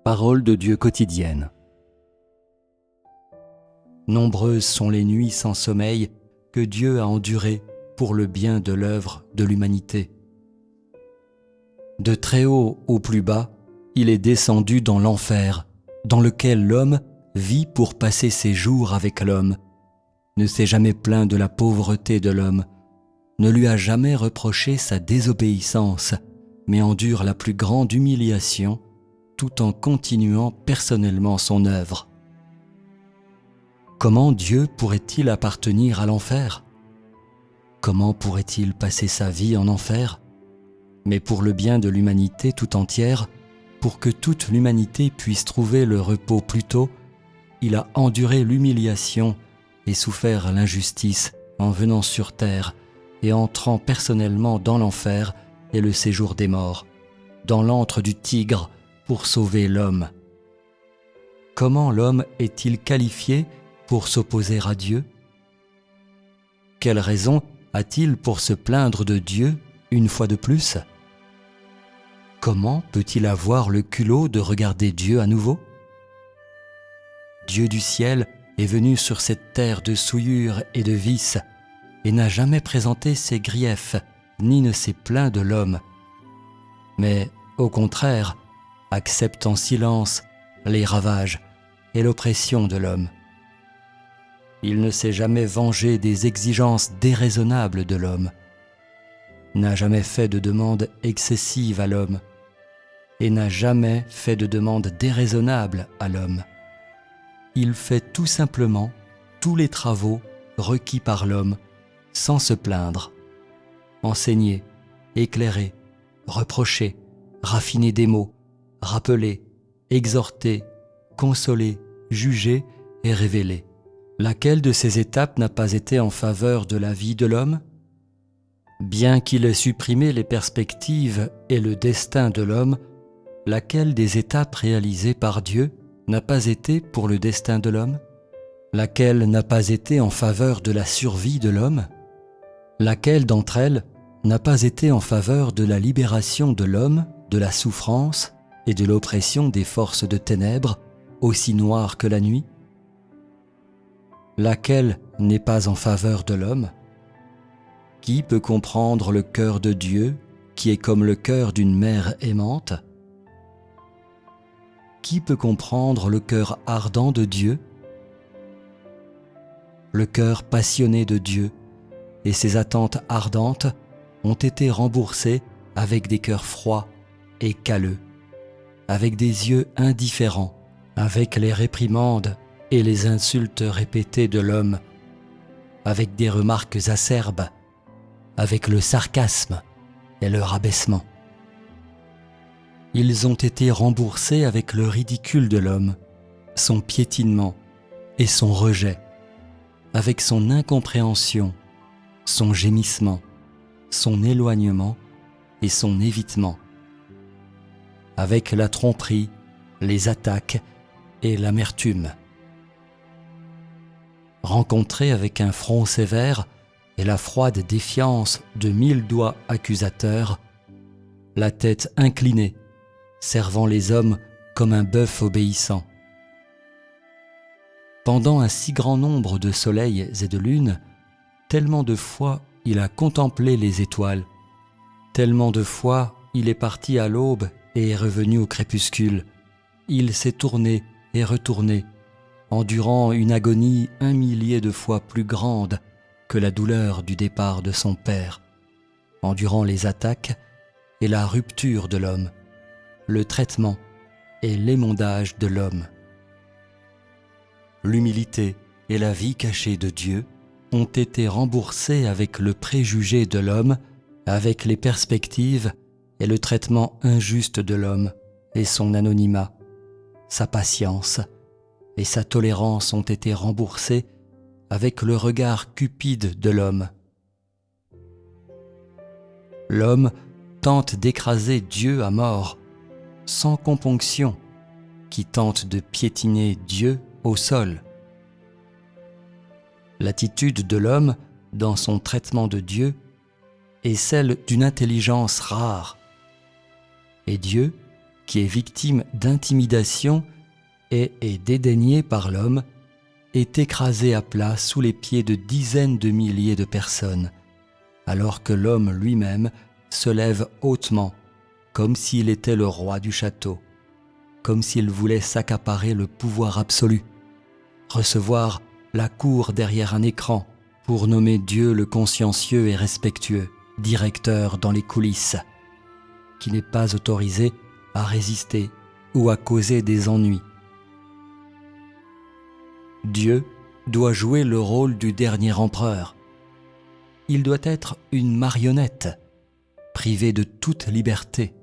Parole de Dieu quotidienne. Nombreuses sont les nuits sans sommeil que Dieu a endurées pour le bien de l'œuvre de l'humanité. De très haut au plus bas, il est descendu dans l'enfer, dans lequel l'homme vit pour passer ses jours avec l'homme, ne s'est jamais plaint de la pauvreté de l'homme, ne lui a jamais reproché sa désobéissance, mais endure la plus grande humiliation tout en continuant personnellement son œuvre. Comment Dieu pourrait-il appartenir à l'enfer ? Comment pourrait-il passer sa vie en enfer ? Mais pour le bien de l'humanité tout entière, pour que toute l'humanité puisse trouver le repos plus tôt, il a enduré l'humiliation et souffert l'injustice en venant sur terre et entrant personnellement dans l'enfer et le séjour des morts, dans l'antre du tigre pour sauver l'homme. Comment l'homme est-il qualifié pour s'opposer à Dieu ? Quelle raison a-t-il pour se plaindre de Dieu une fois de plus ? Comment peut-il avoir le culot de regarder Dieu à nouveau ? Dieu du ciel est venu sur cette terre de souillure et de vices et n'a jamais présenté ses griefs ni ne s'est plaint de l'homme, mais au contraire accepte en silence les ravages et l'oppression de l'homme. Il ne s'est jamais vengé des exigences déraisonnables de l'homme, n'a jamais fait de demande excessive à l'homme et n'a jamais fait de demande déraisonnable à l'homme. Il fait tout simplement tous les travaux requis par l'homme sans se plaindre. Enseigner, éclairer, reprocher, raffiner des mots, rappeler, exhorter, consoler, juger et révéler. Laquelle de ces étapes n'a pas été en faveur de la vie de l'homme ? Bien qu'il ait supprimé les perspectives et le destin de l'homme, laquelle des étapes réalisées par Dieu n'a pas été pour le destin de l'homme ? Laquelle n'a pas été en faveur de la survie de l'homme ? Laquelle d'entre elles n'a pas été en faveur de la libération de l'homme, de la souffrance et de l'oppression des forces de ténèbres, aussi noires que la nuit ? Laquelle n'est pas en faveur de l'homme ? Qui peut comprendre le cœur de Dieu, qui est comme le cœur d'une mère aimante ? Qui peut comprendre le cœur ardent de Dieu ? Le cœur passionné de Dieu et ses attentes ardentes ont été remboursées avec des cœurs froids et calleux, avec des yeux indifférents, avec les réprimandes et les insultes répétées de l'homme, avec des remarques acerbes, avec le sarcasme et le rabaissement. Ils ont été remboursés avec le ridicule de l'homme, son piétinement et son rejet, avec son incompréhension, son gémissement, son éloignement et son évitement, avec la tromperie, les attaques et l'amertume. Rencontrés avec un front sévère et la froide défiance de 1000 doigts accusateurs, la tête inclinée, servant les hommes comme un bœuf obéissant. Pendant un si grand nombre de soleils et de lunes, tellement de fois il a contemplé les étoiles, tellement de fois il est parti à l'aube et est revenu au crépuscule, il s'est tourné et retourné, endurant une agonie 1 millier de fois plus grande que la douleur du départ de son père, endurant les attaques et la rupture de l'homme, le traitement et l'émondage de l'homme. L'humilité et la vie cachée de Dieu ont été remboursées avec le préjugé de l'homme, avec les perspectives et le traitement injuste de l'homme et son anonymat. Sa patience et sa tolérance ont été remboursées avec le regard cupide de l'homme. L'homme tente d'écraser Dieu à mort, sans componction, qui tente de piétiner Dieu au sol. L'attitude de l'homme dans son traitement de Dieu est celle d'une intelligence rare. Et Dieu, qui est victime d'intimidation et est dédaigné par l'homme, est écrasé à plat sous les pieds de dizaines de milliers de personnes, alors que l'homme lui-même se lève hautement, comme s'il était le roi du château, comme s'il voulait s'accaparer le pouvoir absolu, recevoir la cour derrière un écran pour nommer Dieu le consciencieux et respectueux, directeur dans les coulisses, qui n'est pas autorisé à résister ou à causer des ennuis. Dieu doit jouer le rôle du dernier empereur. Il doit être une marionnette, privé de toute liberté.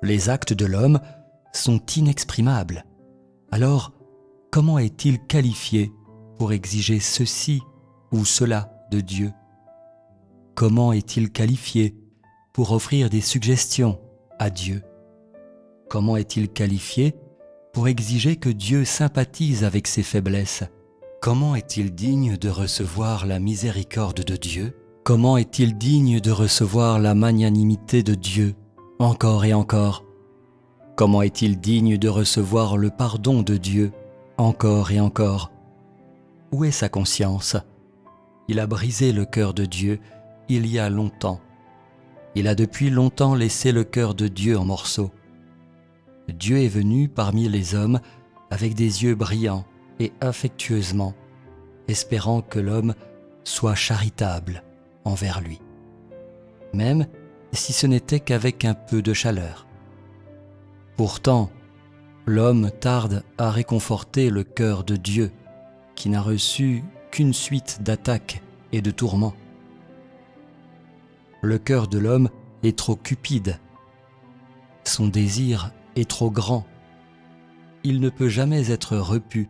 Les actes de l'homme sont inexprimables. Alors, comment est-il qualifié pour exiger ceci ou cela de Dieu? Comment est-il qualifié pour offrir des suggestions à Dieu? Comment est-il qualifié pour exiger que Dieu sympathise avec ses faiblesses? Comment est-il digne de recevoir la miséricorde de Dieu? Comment est-il digne de recevoir la magnanimité de Dieu encore et encore? Comment est-il digne de recevoir le pardon de Dieu encore et encore? Où est sa conscience? Il a brisé le cœur de Dieu il y a longtemps. Il a depuis longtemps laissé le cœur de Dieu en morceaux. Dieu est venu parmi les hommes avec des yeux brillants et affectueusement, espérant que l'homme soit charitable envers lui, même si ce n'était qu'avec un peu de chaleur. Pourtant, l'homme tarde à réconforter le cœur de Dieu, qui n'a reçu qu'une suite d'attaques et de tourments. Le cœur de l'homme est trop cupide. Son désir est trop grand. Il ne peut jamais être repu.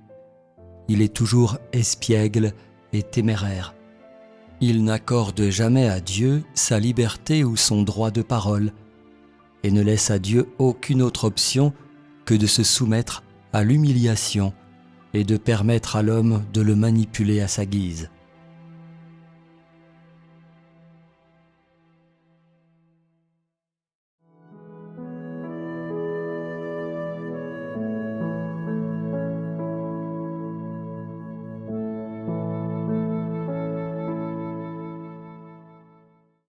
Il est toujours espiègle et téméraire. Il n'accorde jamais à Dieu sa liberté ou son droit de parole et ne laisse à Dieu aucune autre option que de se soumettre à l'humiliation et de permettre à l'homme de le manipuler à sa guise.